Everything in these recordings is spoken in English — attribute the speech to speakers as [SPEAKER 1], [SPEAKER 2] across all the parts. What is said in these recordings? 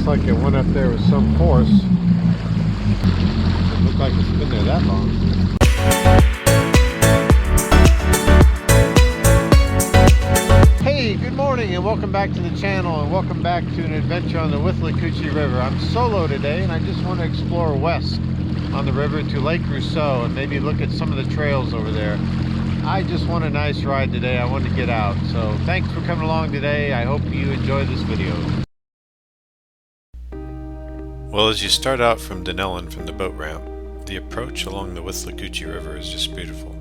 [SPEAKER 1] Like it went up there with some force. It looked like it's been there that long. Hey, good morning and welcome back to the channel and welcome back to an adventure on the Withlacoochee River. I'm solo today and I just want to explore west on the river to Lake Rousseau and maybe look at some of the trails over there. I just want a nice ride today. I wanted to get out. So thanks for coming along today. I hope you enjoy this video.
[SPEAKER 2] Well, as you start out from Dunnellon from the boat ramp, the approach along the Withlacoochee River is just beautiful.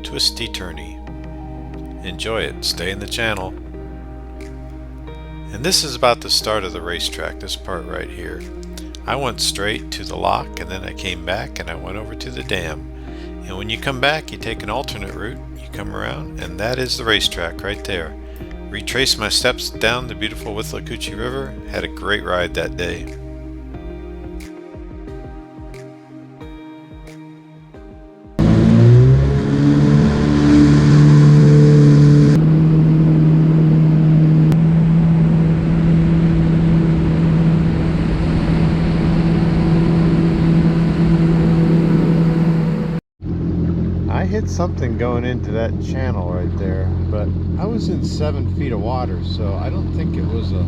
[SPEAKER 2] Twisty turny. Enjoy it. Stay in the channel. And this is about the start of the racetrack, this part right here. I went straight to the lock and then I came back and I went over to the dam. And when you come back, you take an alternate route, you come around, and that is the racetrack right there. Retraced my steps down the beautiful Withlacoochee River, had a great ride that day.
[SPEAKER 1] Something going into that channel right there, but I was in 7 feet of water, so I don't think it was a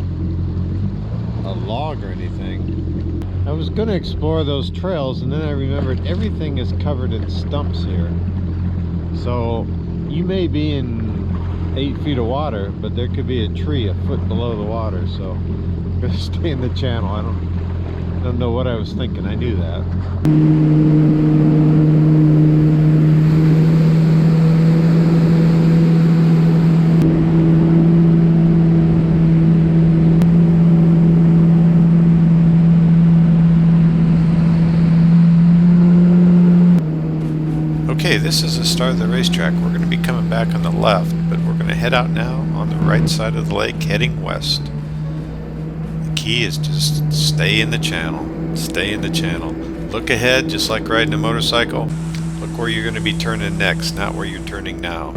[SPEAKER 1] log or anything. I was going to explore those trails and then I remembered everything is covered in stumps here, so you may be in 8 feet of water, but there could be a tree a foot below the water, so I'm going to stay in the channel. I don't know what I was thinking. I knew that.
[SPEAKER 2] Okay, this is the start of the racetrack. We're going to be coming back on the left, but we're going to head out now on the right side of the lake, heading west. The key is just stay in the channel. Stay in the channel. Look ahead, just like riding a motorcycle. Look where you're going to be turning next, not where you're turning now.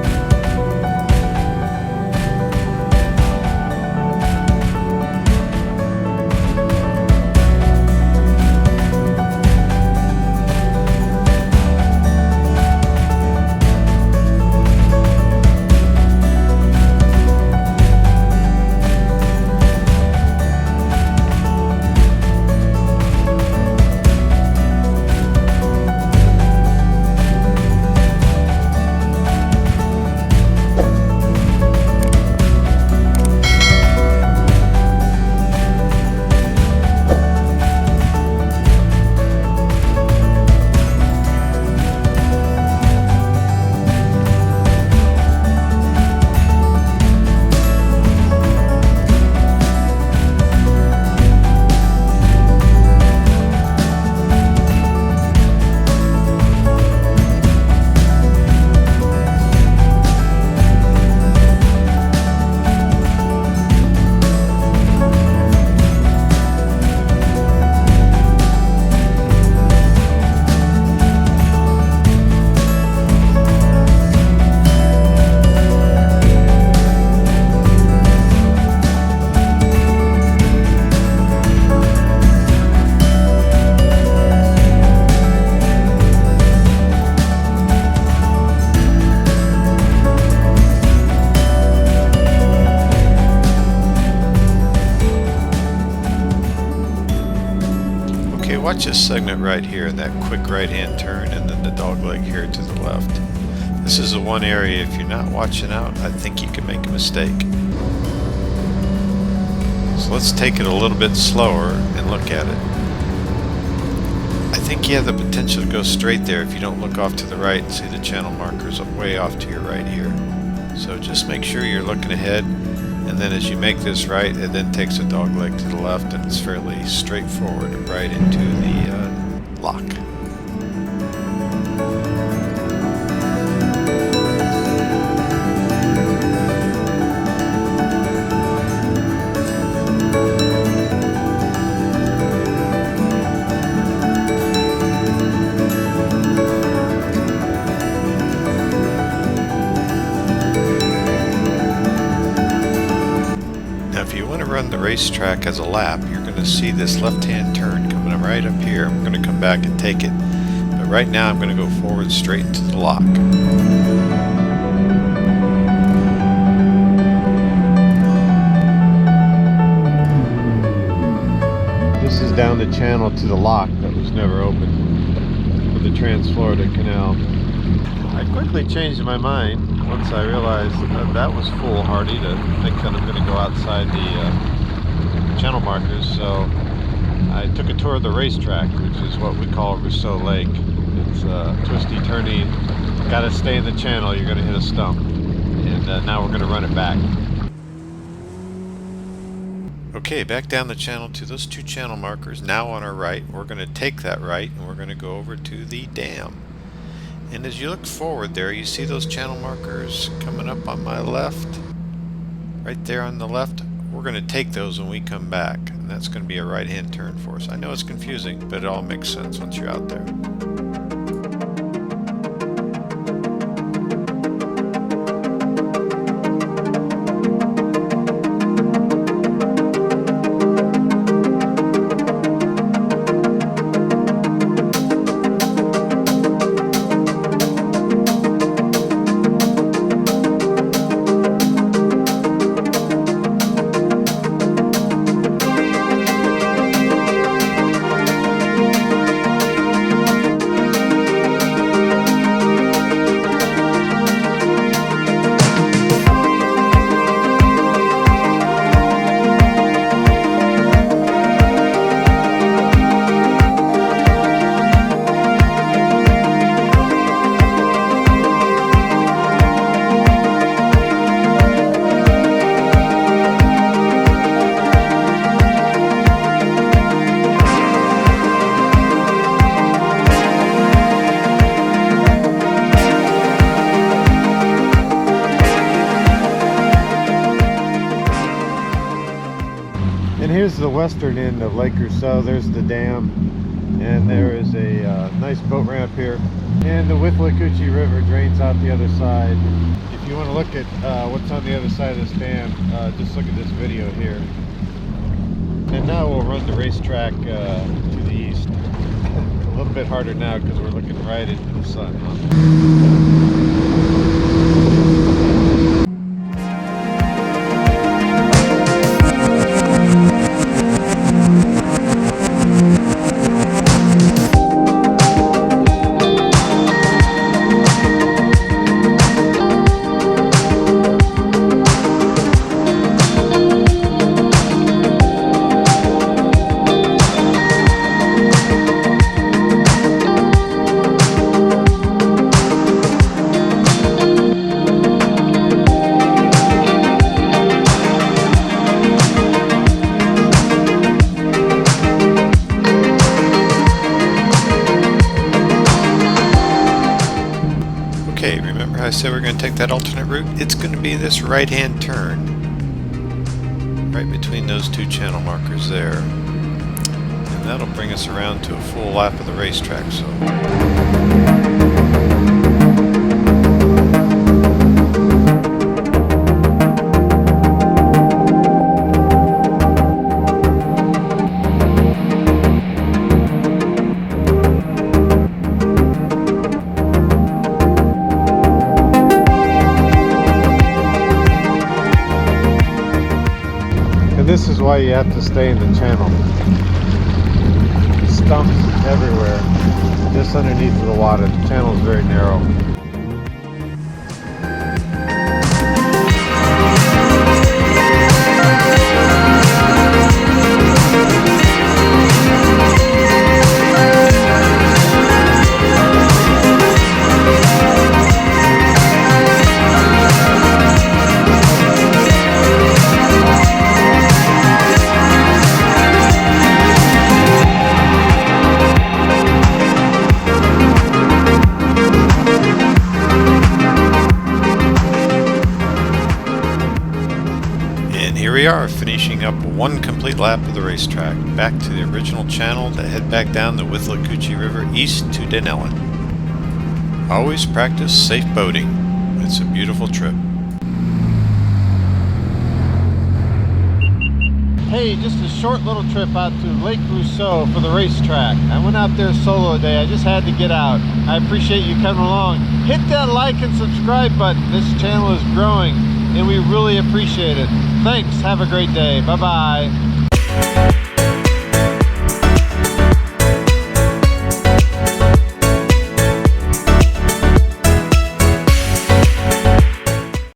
[SPEAKER 2] Watch this segment right here, that quick right-hand turn and then the dogleg here to the left. This is the one area, if you're not watching out, I think you can make a mistake. So let's take it a little bit slower and look at it. I think you have the potential to go straight there if you don't look off to the right and see the channel markers way off to your right here. So just make sure you're looking ahead. And then as you make this right, it then takes a dogleg to the left and it's fairly straightforward right into the lock. If you want to run the racetrack as a lap, you're going to to see this left-hand turn coming right up here. I'm going to come back and take it. But right now I'm going to go forward straight into the lock.
[SPEAKER 1] This is down the channel to the lock that was never opened for the Trans-Florida Canal. I quickly changed my mind once I realized that was foolhardy to think that I'm going to go outside the channel markers. So I took a tour of the RaceTrack, which is what we call Rousseau Lake. It's twisty, turny, got to stay in the channel, you're going to hit a stump. And now we're going to run it back.
[SPEAKER 2] Okay, back down the channel to those two channel markers. Now on our right, we're going to take that right and we're going to go over to the dam. And as you look forward there, you see those channel markers coming up on my left? Right there on the left? We're going to take those when we come back. And that's going to be a right-hand turn for us. I know it's confusing, but it all makes sense once you're out there.
[SPEAKER 1] Here's the western end of Lake Rousseau. There's the dam, and there is a nice boat ramp here, and the Withlacoochee River drains out the other side. If you want to look at what's on the other side of this dam, just look at this video here. And now we'll run the RaceTrack to the east. A little bit harder now because we're looking right into the sun, huh?
[SPEAKER 2] Okay, remember how I said we're going to take that alternate route? It's going to be this right-hand turn, right between those two channel markers there. And that'll bring us around to a full lap of the RaceTrack.
[SPEAKER 1] This is why you have to stay in the channel. Stumps everywhere, just underneath the water. The channel is very narrow.
[SPEAKER 2] Here we are, finishing up one complete lap of the RaceTrack, back to the original channel to head back down the Withlacoochee River east to Dunnellon. Always practice safe boating. It's a beautiful trip.
[SPEAKER 1] Hey, just a short little trip out to Lake Rousseau for the racetrack. I went out there solo today. I just had to get out. I appreciate you coming along. Hit that like and subscribe button. This channel is growing and we really appreciate it. Thanks. Have a great day. Bye-bye.